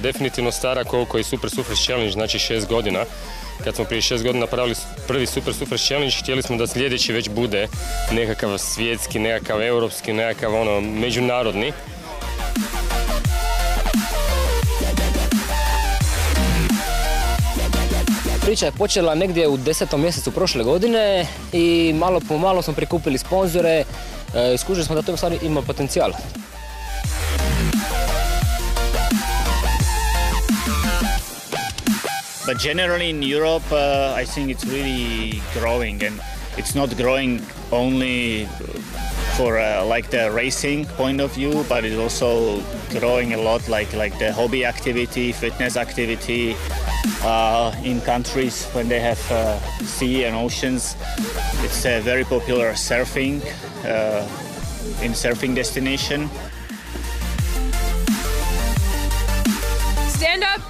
definitivno stara koliko i Super Surfers Challenge, znači 6 godina. Kad smo prije 6 godina napravili prvi Super Surfers Challenge, htjeli smo da sljedeći već bude nekakav svjetski, nekakav europski, nekakav međunarodni. Priča je počela negdje u 10. mjesecu prošle godine i malo po malo smo prikupili sponzore, skužili smo da to u stvari ima potencijal. But generally in Europe, I think it's really growing, and it's not growing only for like the racing point of view, but it's also growing a lot like the hobby activity, fitness activity in countries when they have sea and oceans. It's a very popular surfing in surfing destination. Stand up,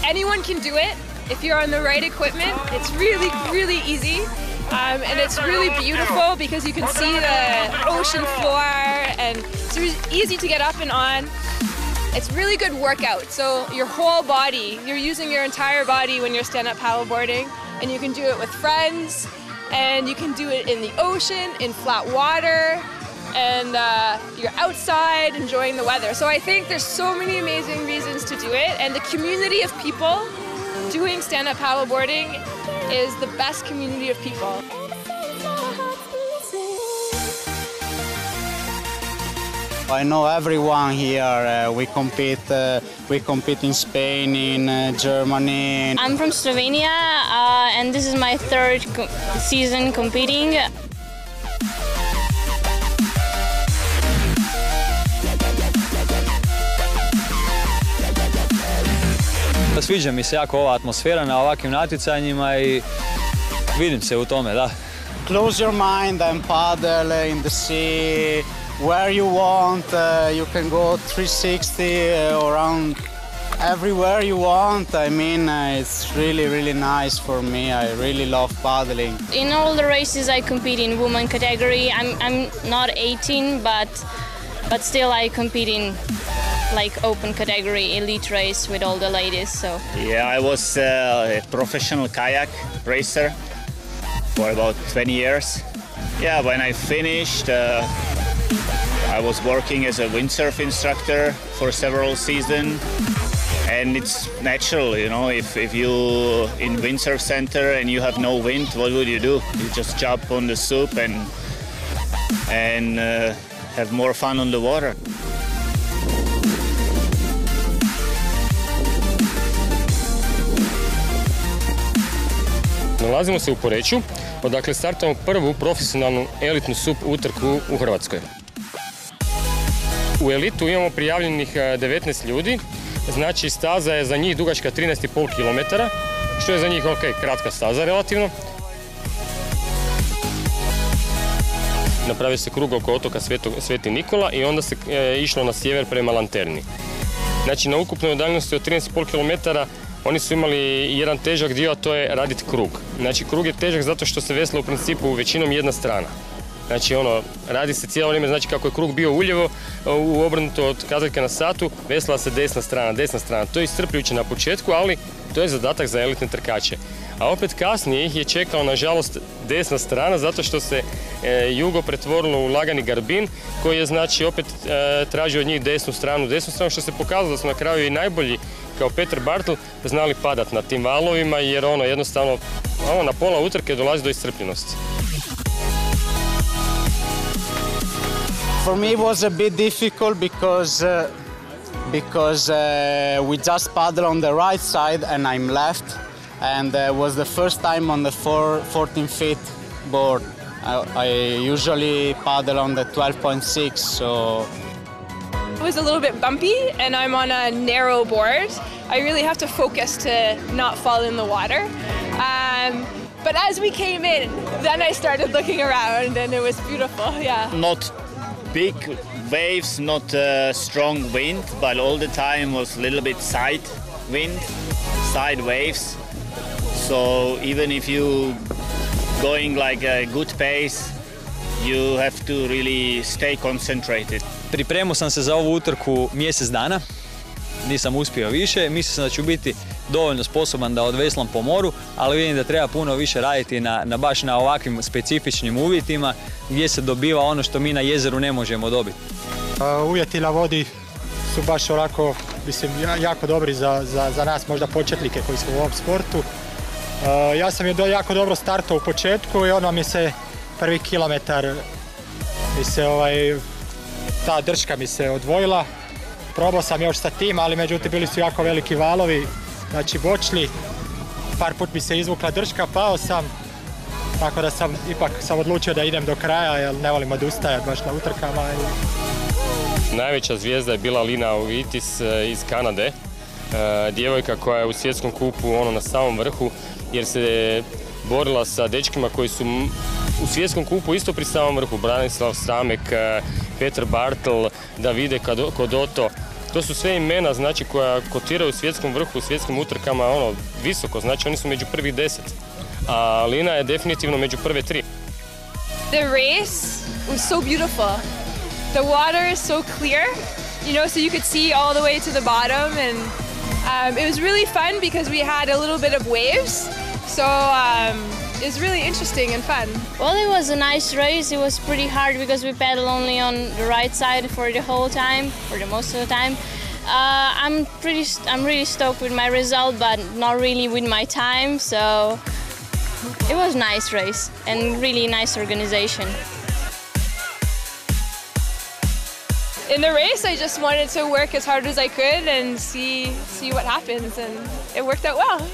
anyone can do it if you're on the right equipment. It's really, really easy. And it's really beautiful because you can see the ocean floor and it's really easy to get up and on. It's really good workout. So your whole body, you're using your entire body when you're stand-up paddleboarding, and you can do it with friends, and you can do it in the ocean, in flat water, and you're outside enjoying the weather. So I think there's so many amazing reasons to do it, and the community of people doing stand-up paddleboarding is the best community of people. I know everyone here. We compete in Spain, in Germany. I'm from Slovenia, and this is my third season competing. Sviđa mi se jako ova atmosfera na ovakvim natjecanjima i vidim se u tome, da. Close your mind and paddle in the sea where you want. You can go 360 around everywhere you want. I mean, it's really, really nice for me. I really love paddling. In all the races I compete in women category. I'm not 18, but still I compete in like open category elite race with all the ladies. So yeah, I was a professional kayak racer for about 20 years. Yeah, when I finished, I was working as a windsurf instructor for several seasons, and it's natural, you know, if you in windsurf center and you have no wind, what would you do? You just jump on the SUP and have more fun on the water. Nalazimo se u Poreču, odakle startamo prvu profesionalnu elitnu SUP utrku u Hrvatskoj. U elitu imamo prijavljenih 19 ljudi, znači staza je za njih dugačka 13,5 km, što je za njih kratka staza relativno. Napravi se krug oko otoka Sveti Nikola i onda se išlo na sjever prema Lanterni. Znači na ukupnoj udaljenosti od 13,5 km oni su imali jedan težak dio, a to je raditi krug. Znači krug je težak zato što se vesla u principu većinom jedna strana. Znači radi se cijelo vrijeme, znači kako je krug bio uljevo, obrnuto od kazaljka na satu, vesla se desna strana. To je iscrpljujuće na početku, ali to je zadatak za elitne trkače. A opet kasnije ih je čekala nažalost desna strana zato što se jugo pretvorilo u lagani garbin koji je znači opet tražio od njih desnu stranu što se pokazalo da su na kraju i najbolji kao Petar Bartl znali padat na tim valovima jer jednostavno na pola utrke dolazi do iscrpljenosti. For me it was a bit difficult because we just paddle on the right side and I'm left, and it was the first time on the 14 feet board. I usually paddle on the 12.6, so it was a little bit bumpy and I'm on a narrow board. I really have to focus to not fall in the water. But as we came in, then I started looking around and it was beautiful, yeah. Not big waves, not strong wind, but all the time was a little bit side wind, side waves. So even if you going like a good pace, you have to really stay concentrated. Pripremao sam se za ovu utrku mjesec dana. nisam uspio više. Mislio sam da ću biti dovoljno sposoban da odveslam po moru, ali vidim da treba puno više raditi baš na ovakvim specifičnim uvjetima gdje se dobiva ono što mi na jezeru ne možemo dobiti. Uvjeti na vodi su baš onako, mislim, jako dobri za nas možda početnike koji smo u ovom sportu. Ja sam jako dobro startao u početku i onda mi se prvi kilometar ta drška mi se odvojila. Probao sam još sa tim, ali međutim bili su jako veliki valovi, znači bočli. Par put mi se izvukla drška, pao sam, tako da sam ipak odlučio da idem do kraja jer ne volim odustajati baš na utrkama. Najveća zvijezda je bila Lina Ovitis iz Kanade, djevojka koja je u svjetskom kupu na samom vrhu jer se borila sa dečkima koji su u svjetskom kupu isto pri samom vrhu. Branislav Stramek, Petar Bartl, Davide Kodoto. To su sve imena znači, koja kotiraju u svjetskom vrhu, u svjetskim utrkama visoko, znači oni su među prvih 10. A Lina je definitivno među prve 3. The race was so beautiful. The water is so clear, so you could see all the way to the bottom, and it was really fun because we had a little bit of waves. So it was really interesting and fun. Well, it was a nice race. It was pretty hard because we paddled only on the right side for the whole time, for the most of the time. I'm really stoked with my result, but not really with my time. So it was a nice race and really nice organization. In the race, I just wanted to work as hard as I could and see what happens, and it worked out well.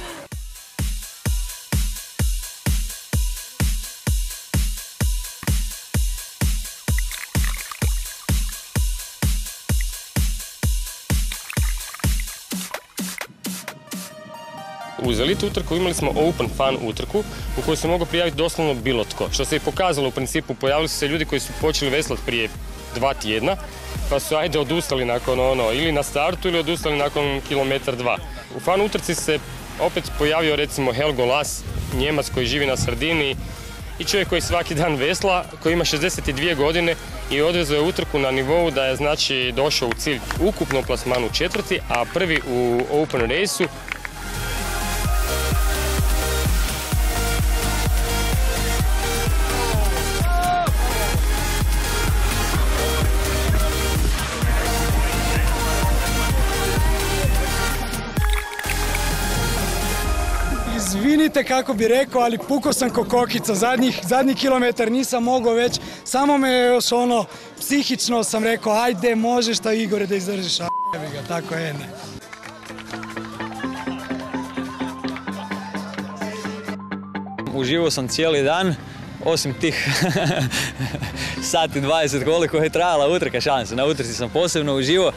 Uz Elite utrku imali smo Open Fun utrku u kojoj se mogao prijaviti doslovno bilo tko. Što se i pokazalo u principu, pojavili su se ljudi koji su počeli veslati prije 2 tjedna, pa su odustali nakon ili na startu ili odustali nakon kilometar 2. U Fun utrci se opet pojavio recimo Helgo Las, Njemac koji živi na Sardiniji i čovjek koji svaki dan vesla, koji ima 62 godine i odvezao je utrku na nivou da je znači došao u cilj ukupno plasmanu 4., a prvi u Open raceu. Izvinite kako bi rekao, ali pukao sam ko kokica, zadnji kilometar nisam mogao već, samo me još psihično sam rekao, ajde možeš ta Igore da izdržiš, Tar-Vabriga, tako je ne. Uživao sam cijeli dan, osim tih sati 20 koliko je trajala utrka, šalim se, na utrci sam posebno uživao.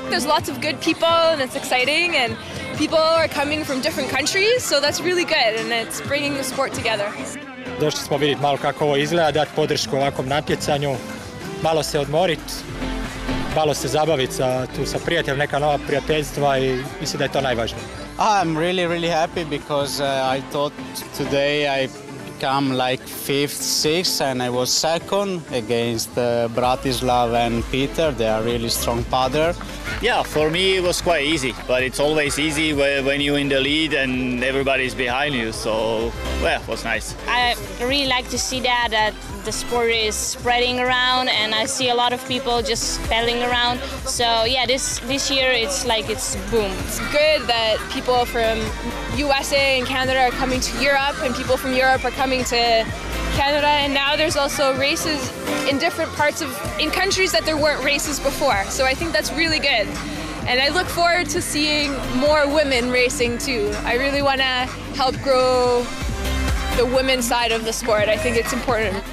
There's lots of good people and it's exciting and people are coming from different countries, so that's really good and it's bringing the sport together. Došli smo vidjeti malo kako ovo izgleda, dati podršku ovakvom natjecanju, malo se odmoriti, malo se zabaviti sa prijateljem, neka nova prijateljstva i mislim da je to najvažnije. I'm really happy because I thought today I become like 5th, 6th, and I was second against Bratislav and Peter. They are really strong paddler. Yeah, for me it was quite easy, but it's always easy when you're in the lead and everybody's behind you, so well, it was nice. I really like to see that the sport is spreading around and I see a lot of people just paddling around. So yeah, this year it's boom. It's good that people from USA and Canada are coming to Europe and people from Europe are coming to Canada, and now there's also races in different parts in countries that there weren't races before. So I think that's really good. And I look forward to seeing more women racing too. I really want to help grow the women's side of the sport. I think it's important.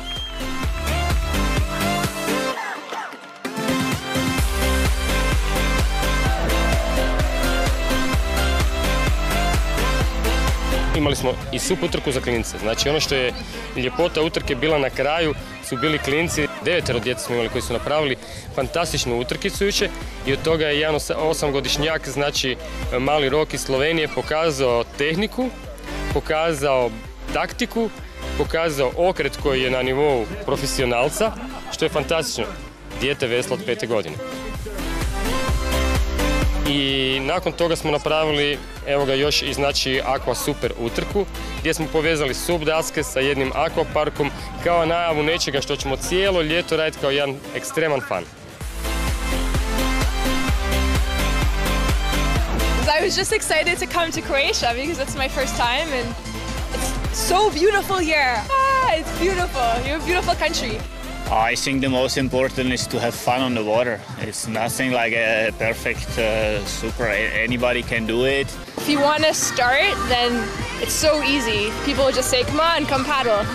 Imali smo i super utrku za klince. Znači ono što je ljepota utrke bila na kraju su bili klinci. 9 djece smo imali koji su napravili fantastičnu utrkicu jučer i od toga je jedan 8-godišnjak, znači mali Rok iz Slovenije, pokazao tehniku, pokazao taktiku, pokazao okret koji je na nivou profesionalca, što je fantastično. Dijete vesla od 5. godine. I nakon toga smo napravili, evo ga, još i znači Aqua Super utrku, gdje smo povezali sub daske sa jednim akvaparkom kao najavu nečega što ćemo cijelo ljeto raditi kao jedan ekstreman fan. I was just excited to come to Croatia because it's my first time and it's so beautiful here. It's beautiful. You're a beautiful country. I think the most important is to have fun on the water. It's nothing like a perfect super. Anybody can do it. If you want to start, then it's so easy. People just say, come on, come paddle.